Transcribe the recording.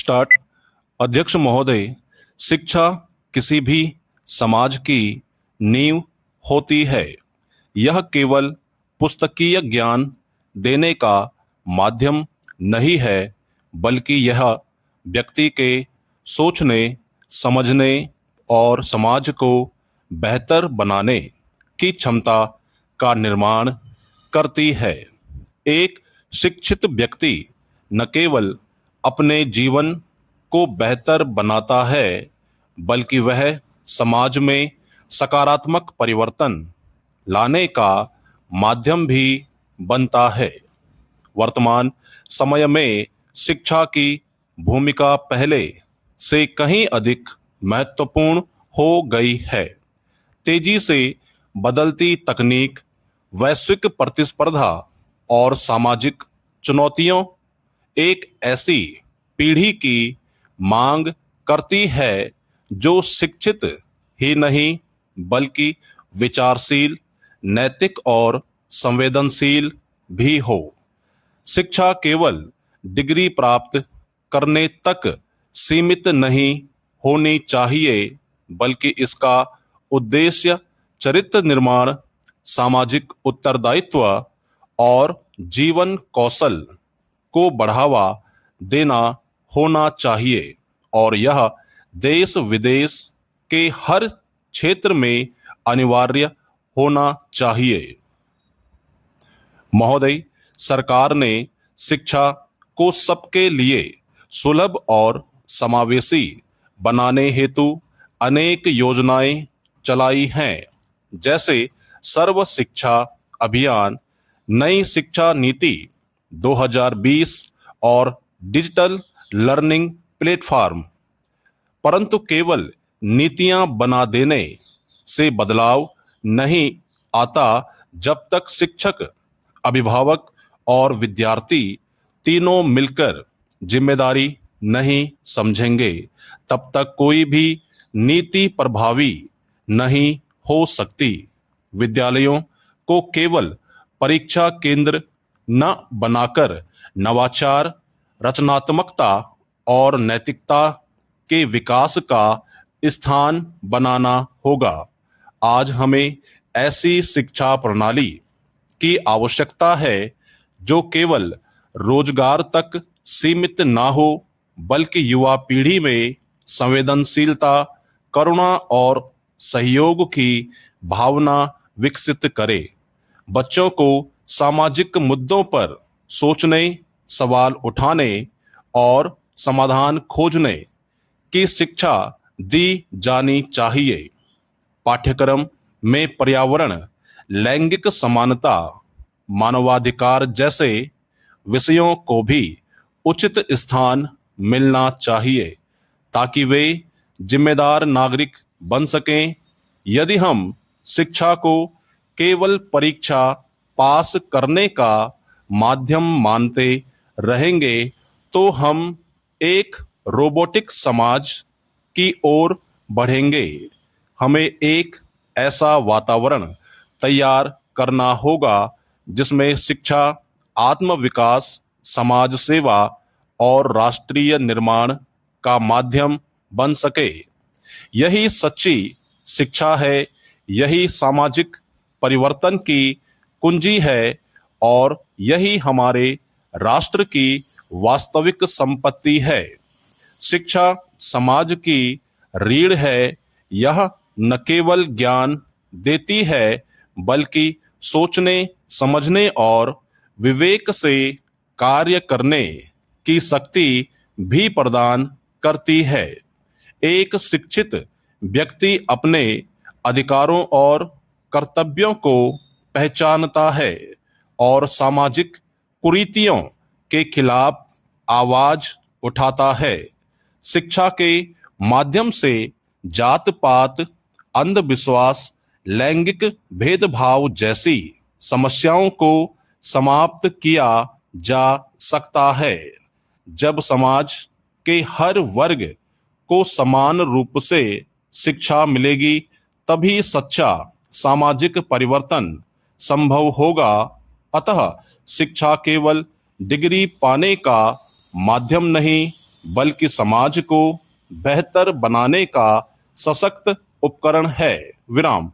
Start. अध्यक्ष महोदय, शिक्षा किसी भी समाज की नींव होती है। यह केवल पुस्तकीय ज्ञान देने का माध्यम नहीं है, बल्कि यह व्यक्ति के सोचने, समझने और समाज को बेहतर बनाने की क्षमता का निर्माण करती है। एक शिक्षित व्यक्ति न केवल अपने जीवन को बेहतर बनाता है, बल्कि वह समाज में सकारात्मक परिवर्तन लाने का माध्यम भी बनता है। वर्तमान समय में शिक्षा की भूमिका पहले से कहीं अधिक महत्वपूर्ण हो गई है। तेजी से बदलती तकनीक, वैश्विक प्रतिस्पर्धा और सामाजिक चुनौतियों एक ऐसी पीढ़ी की मांग करती है जो शिक्षित ही नहीं, बल्कि विचारशील, नैतिक और संवेदनशील भी हो। शिक्षा केवल डिग्री प्राप्त करने तक सीमित नहीं होनी चाहिए, बल्कि इसका उद्देश्य चरित्र निर्माण, सामाजिक उत्तरदायित्व और जीवन कौशल को बढ़ावा देना होना चाहिए, और यह देश विदेश के हर क्षेत्र में अनिवार्य होना चाहिए। महोदय, सरकार ने शिक्षा को सबके लिए सुलभ और समावेशी बनाने हेतु अनेक योजनाएं चलाई हैं, जैसे सर्व शिक्षा अभियान, नई शिक्षा नीति 2020 और डिजिटल लर्निंग प्लेटफॉर्म। परंतु केवल नीतियां बना देने से बदलाव नहीं आता। जब तक शिक्षक, अभिभावक और विद्यार्थी तीनों मिलकर जिम्मेदारी नहीं समझेंगे, तब तक कोई भी नीति प्रभावी नहीं हो सकती। विद्यालयों को केवल परीक्षा केंद्र न बनाकर नवाचार, रचनात्मकता और नैतिकता के विकास का स्थान बनाना होगा। आज हमें ऐसी शिक्षा प्रणाली की आवश्यकता है जो केवल रोजगार तक सीमित ना हो, बल्कि युवा पीढ़ी में संवेदनशीलता, करुणा और सहयोग की भावना विकसित करे। बच्चों को सामाजिक मुद्दों पर सोचने, सवाल उठाने और समाधान खोजने की शिक्षा दी जानी चाहिए। पाठ्यक्रम में पर्यावरण, लैंगिक समानता, मानवाधिकार जैसे विषयों को भी उचित स्थान मिलना चाहिए, ताकि वे जिम्मेदार नागरिक बन सकें। यदि हम शिक्षा को केवल परीक्षा पास करने का माध्यम मानते रहेंगे, तो हम एक रोबोटिक समाज की ओर बढ़ेंगे। हमें एक ऐसा वातावरण तैयार करना होगा जिसमें शिक्षा, आत्मविकास, समाज सेवा और राष्ट्रीय निर्माण का माध्यम बन सके। यही सच्ची शिक्षा है, यही सामाजिक परिवर्तन की कुंजी है, और यही हमारे राष्ट्र की वास्तविक संपत्ति है। शिक्षा समाज की रीढ़ है। यह न केवल ज्ञान देती है, बल्कि सोचने, समझने और विवेक से कार्य करने की शक्ति भी प्रदान करती है। एक शिक्षित व्यक्ति अपने अधिकारों और कर्तव्यों को पहचानता है और सामाजिक कुरीतियों के खिलाफ आवाज उठाता है। शिक्षा के माध्यम से जात पात, अंधविश्वास, लैंगिक भेदभाव जैसी समस्याओं को समाप्त किया जा सकता है। जब समाज के हर वर्ग को समान रूप से शिक्षा मिलेगी, तभी सच्चा सामाजिक परिवर्तन संभव होगा। अतः शिक्षा केवल डिग्री पाने का माध्यम नहीं, बल्कि समाज को बेहतर बनाने का सशक्त उपकरण है। विराम।